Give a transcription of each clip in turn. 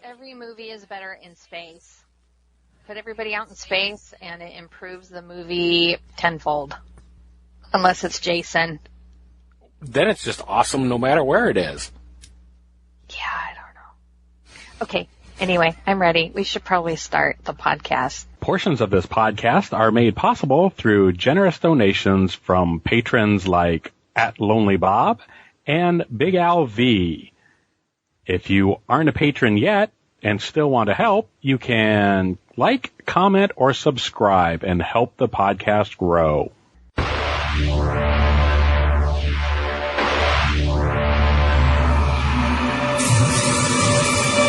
every movie is better in space. Put everybody out in space, and it improves the movie tenfold. Unless it's Jason. Then it's just awesome no matter where it is. Yeah, I don't know. Okay, anyway, I'm ready. We should probably start the podcast. Portions of this podcast are made possible through generous donations from patrons like @LonelyBob and Big Al V. If you aren't a patron yet and still want to help, you can like, comment, or subscribe and help the podcast grow.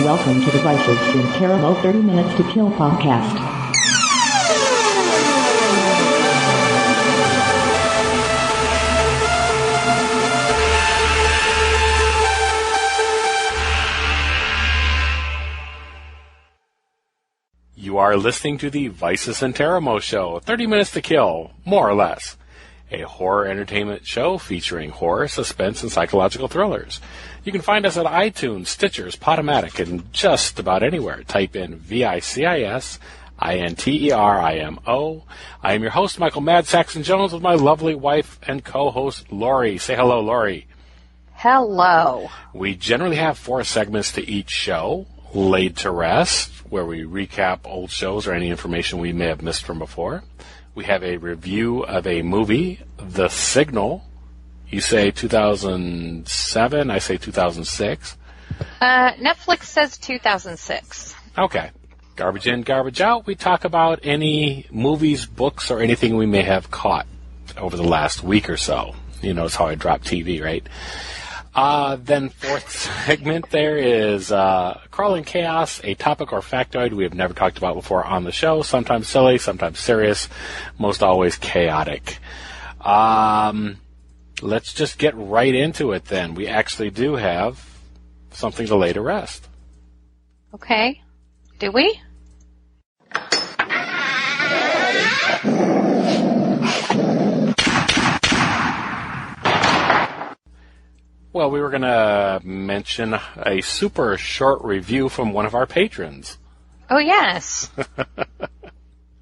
Welcome to the Vicis Inteimo 30 Minutes to Kill podcast. You are listening to the Vicis Inteimo show, 30 Minutes to Kill, more or less. A horror entertainment show featuring horror, suspense, and psychological thrillers. You can find us at iTunes, Stitchers, Podomatic, and just about anywhere. Type in Vicis Inteimo. I am your host, Michael Mad Saxon Jones, with my lovely wife and co-host, Lori. Say hello, Lori. Hello. We generally have 4 segments to each show. Laid to Rest, where we recap old shows or any information we may have missed from before. We have a review of a movie, The Signal. You say 2007, I say 2006. Netflix says 2006. Okay. Garbage in, garbage out. We talk about any movies, books, or anything we may have caught over the last week or so. You know, it's how I drop TV, right? Then 4th segment there is Crawling Chaos, a topic or factoid we have never talked about before on the show. Sometimes silly, sometimes serious, most always chaotic. Let's just get right into it then. We actually do have something to lay to rest. Okay. Do we? Well, we were going to mention a super short review from one of our patrons. Oh, yes.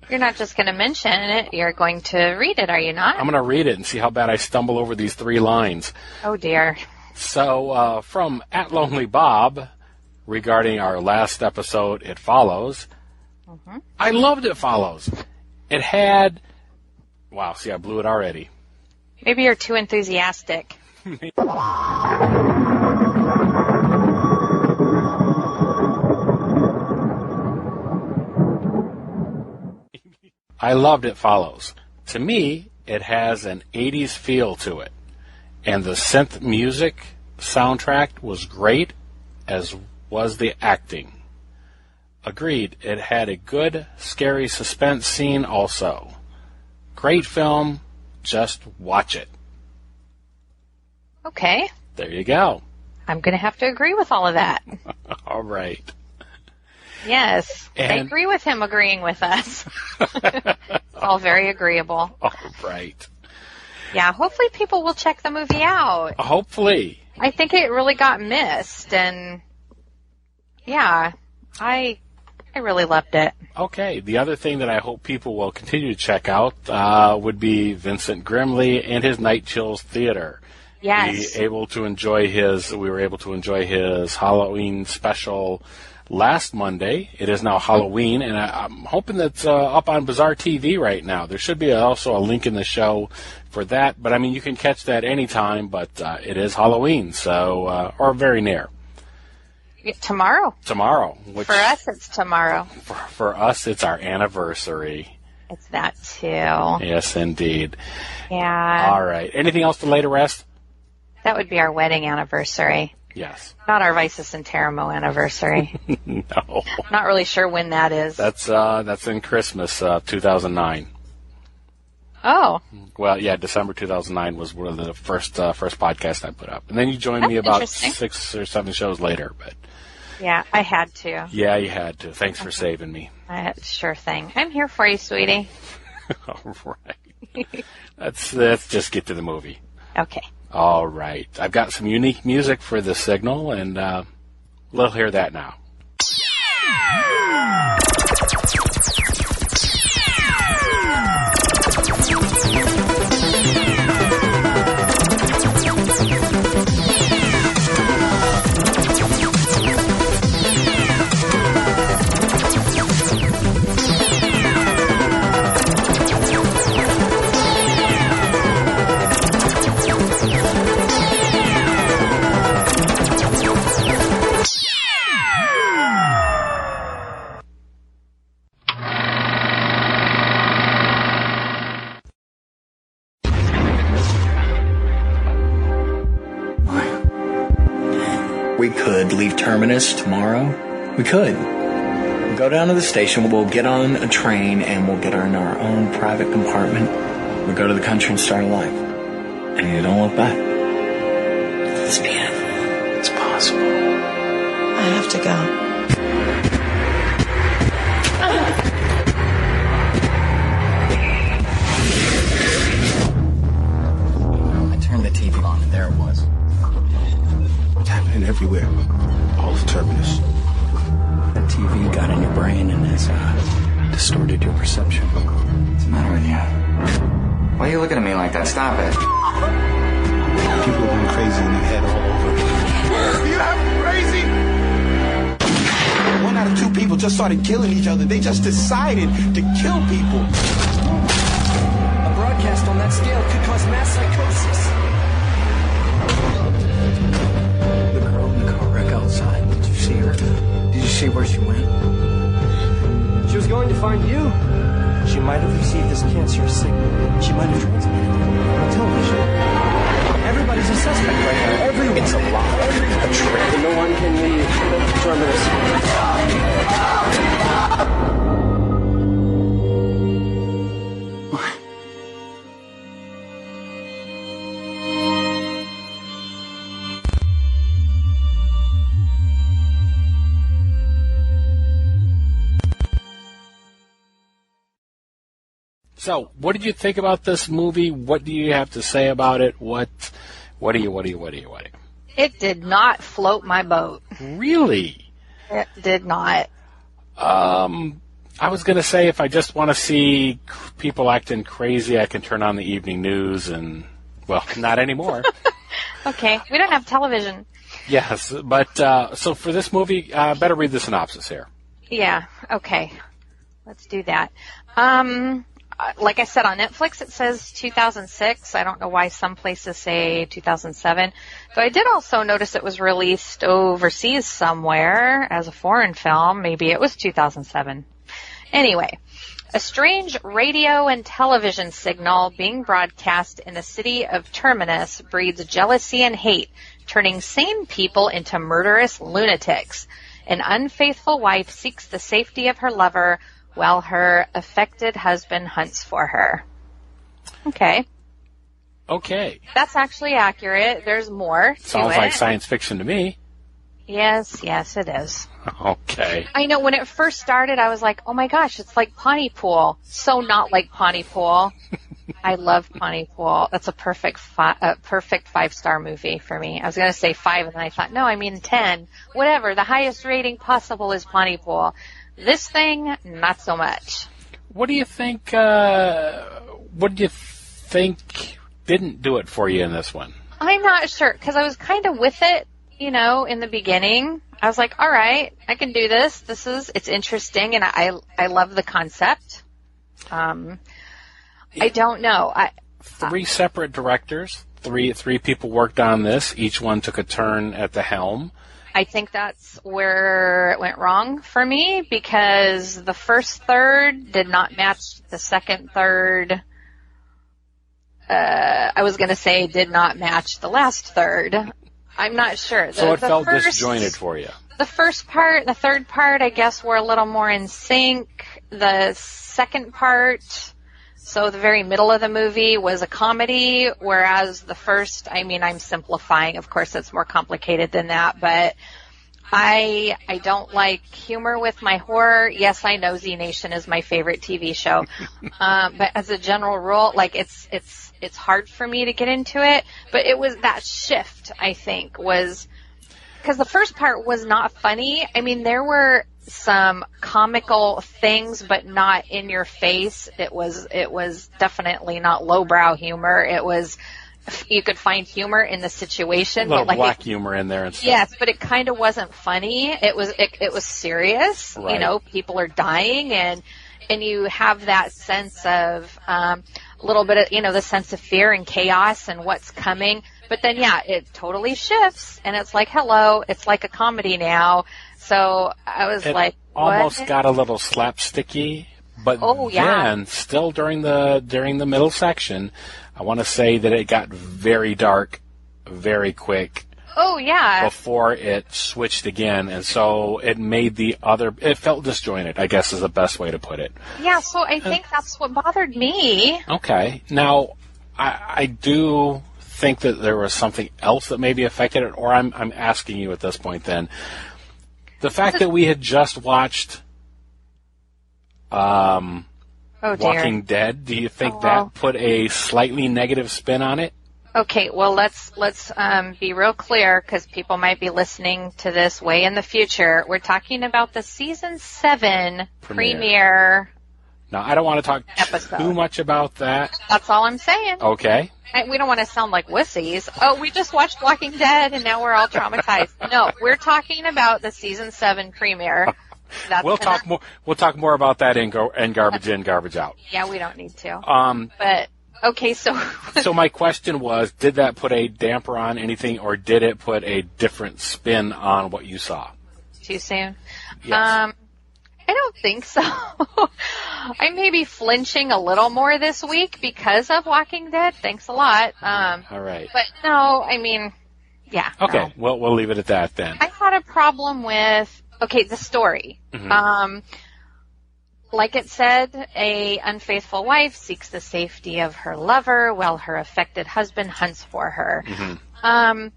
You're not just going to mention it, you're going to read it, are you not? I'm going to read it and see how bad I stumble over these 3 lines. Oh, dear. So, from @LonelyBob, regarding our last episode, It Follows, I loved It Follows. It had... Wow, see, I blew it already. Maybe you're too enthusiastic. I loved It Follows. To me, it has an 80s feel to it. And the synth music soundtrack was great, as was the acting. Agreed, it had a good, scary suspense scene also. Great film, just watch it. Okay. There you go. I'm going to have to agree with all of that. All right. Yes. I agree with him agreeing with us. It's all very agreeable. All right. Yeah, hopefully people will check the movie out. Hopefully. I think it really got missed, and yeah, I really loved it. Okay. The other thing that I hope people will continue to check out would be Vincent Grimley and his Night Chills Theater. Yes. We were able to enjoy his Halloween special last Monday. It is now Halloween, and I'm hoping that's up on Bizarre TV right now. There should be also a link in the show for that, but I mean, you can catch that anytime, but it is Halloween, so, or very near. Tomorrow. Tomorrow. Which, for us, it's tomorrow. For us, it's our anniversary. It's that, too. Yes, indeed. Yeah. All right. Anything else to lay to rest? That would be our wedding anniversary. Yes. Not our Vicis Inteimo anniversary. No. Not really sure when that is. That's in Christmas, 2009. Oh. Well, yeah, December 2009 was one of the first podcasts I put up. And then you joined me about 6 or 7 shows later, but... Yeah, I had to. Yeah, you had to. Thanks for saving me. Sure thing. I'm here for you, sweetie. All right. Let's just get to the movie. Okay. All right. I've got some unique music for The Signal, and we'll hear that now. We could leave Terminus tomorrow. We could. We'll go down to the station, we'll get on a train, and we'll get in our own private compartment. We'll go to the country and start a life. And you don't look back. It's the end. It's possible. I have to go. I turned the TV on, and there it was. It's happening everywhere. All of Terminus. The TV got in your brain and has distorted your perception. What's the matter with you? Why are you looking at me like that? Stop it. People are going crazy in their head all over. You have crazy? 1 out of 2 people just started killing each other. They just decided to kill people. A broadcast on that scale could cause mass psychosis. The girl in the car wreck outside. Did you see her? Did you see where she went? She was going to find you. She might have received this cancerous signal. She might have transmitted it on television. Everybody's a suspect right now. Everyone. It's a lie. A trick. No one can leave Terminus. So, what did you think about this movie? What do you have to say about it? What do you? It did not float my boat. Really? It did not. I was going to say if I just want to see people acting crazy, I can turn on the evening news and, well, not anymore. Okay, we don't have television. Yes, but so for this movie, better read the synopsis here. Yeah, okay. Let's do that. Like I said, on Netflix it says 2006. I don't know why some places say 2007. But I did also notice it was released overseas somewhere as a foreign film. Maybe it was 2007. Anyway, a strange radio and television signal being broadcast in the city of Terminus breeds jealousy and hate, turning sane people into murderous lunatics. An unfaithful wife seeks the safety of her lover while her affected husband hunts for her. Okay. Okay. That's actually accurate. There's more to Sounds it. like science fiction to me. Yes, it is. Okay. I know when it first started, I was like, oh my gosh, it's like Pontypool. So not like Pontypool. I love Pontypool. That's a perfect 5-star movie for me. I was going to say 5, and then I thought, no, I mean 10. Whatever. The highest rating possible is Pontypool. This thing, not so much. What do you think didn't do it for you in this one? I'm not sure, because I was kind of with it, in the beginning. I was like, all right, I can do this. It's interesting, and I love the concept. I don't know. 3 separate directors, three people worked on this. Each one took a turn at the helm. I think that's where it went wrong for me, because the first third did not match the second third. I was going to say did not match the last third. I'm not sure. So it felt disjointed for you. The first part, the third part, I guess, were a little more in sync. The second part, so the very middle of the movie, was a comedy, whereas the first, I'm simplifying. Of course, it's more complicated than that, but I don't like humor with my horror. Yes, I know Z Nation is my favorite TV show, but as a general rule, it's hard for me to get into it. But it was that shift, I think, was because the first part was not funny. There were some comical things, but not in your face. It was definitely not lowbrow humor. It was, you could find humor in the situation. A little but black humor in there and stuff. Yes, but it kind of wasn't funny. It was serious. Right. You know, people are dying, and you have that sense of a little bit of, you know, the sense of fear and chaos and what's coming. But then, yeah, it totally shifts, and it's like, hello, it's like a comedy now. So I was like, what? Almost got a little slapsticky, but then still during the middle section, I want to say that it got very dark, very quick. Oh, yeah. Before it switched again, and so it made it felt disjointed, I guess is the best way to put it. Yeah, so I think that's what bothered me. Okay. Now, I do think that there was something else that maybe affected it, or I'm asking you at this point then. The fact that we had just watched Walking Dead, do you think that put a slightly negative spin on it? Okay, well, let's be real clear, because people might be listening to this way in the future. We're talking about the season 7 premiere. Now, I don't want to talk episode. Too much about that. That's all I'm saying. Okay. We don't want to sound like wussies. Oh, we just watched Walking Dead, and now we're all traumatized. No, we're talking about the season 7 premiere. We'll talk more about that in Garbage In, Garbage Out. Yeah, we don't need to. But okay, so my question was, did that put a damper on anything, or did it put a different spin on what you saw? Too soon? Yes. I don't think so. I may be flinching a little more this week because of Walking Dead. Thanks a lot. All right. But no, I mean, yeah. Okay, no. well, we'll leave it at that then. I had a problem with, the story. Mm-hmm. Like it said, a unfaithful wife seeks the safety of her lover while her affected husband hunts for her. Mm-hmm.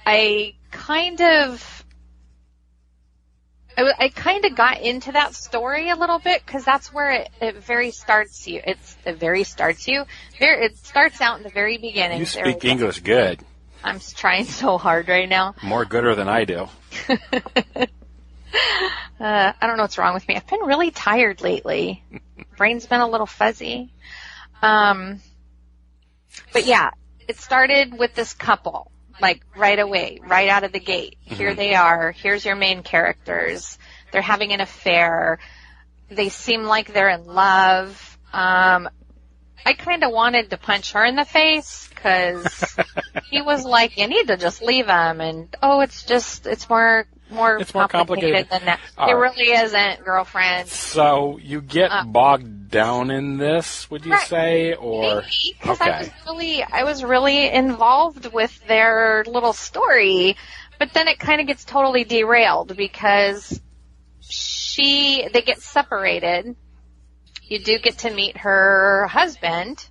I kind of got into that story a little bit, because that's where it very starts you. It starts out in the very beginning. You speak English good. I'm trying so hard right now. More gooder than I do. I don't know what's wrong with me. I've been really tired lately. Brain's been a little fuzzy. But yeah, it started with this couple, like right away, right out of the gate. Mm-hmm. Here they are. Here's your main characters. They're having an affair. They seem like they're in love. I kind of wanted to punch her in the face, because he was like, you need to just leave him. And, it's more complicated than that. It really isn't, girlfriend. So you get bogged down in this, would you say? Or because I was really involved with their little story, but then it kind of gets totally derailed, because they get separated. You do get to meet her husband.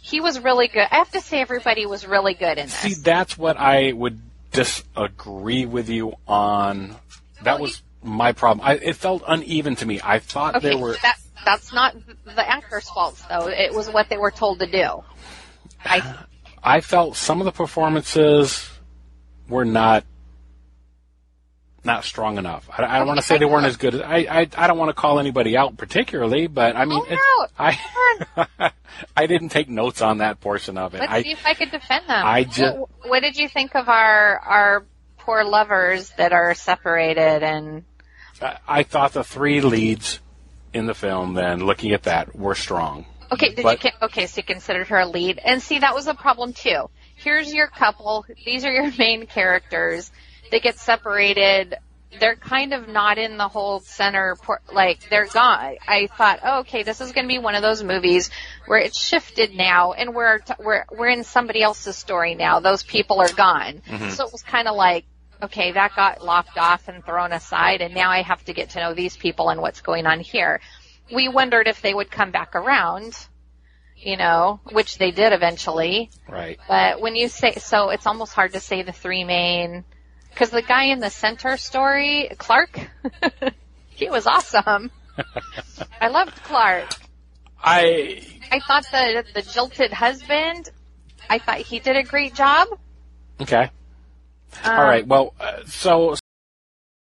He was really good. I have to say, everybody was really good in this. See, that's what I would disagree with you on. That was my problem. It felt uneven to me. I thought they were... That's not the actor's fault, though. It was what they were told to do. I felt some of the performances were not strong enough. I don't want to say they weren't as good as... I don't want to call anybody out particularly, but I mean... I didn't take notes on that portion of it. Let's see if I could defend them. What did you think of our poor lovers that are separated? And I thought the 3 leads in the film, then, looking at that, were strong. Okay, so you considered her a lead. And see, that was a problem, too. Here's your couple. These are your main characters. They get separated. They're kind of not in the whole center, they're gone. I thought, okay, this is going to be one of those movies where it's shifted now, and we're in somebody else's story now. Those people are gone. Mm-hmm. So it was kind of like, okay, that got locked off and thrown aside, and now I have to get to know these people and what's going on here. We wondered if they would come back around, which they did eventually. Right. But when you say, so it's almost hard to say the 3 main... Because the guy in the center story, Clark, he was awesome. I loved Clark. I thought the jilted husband, I thought he did a great job. Okay. All right. Well, so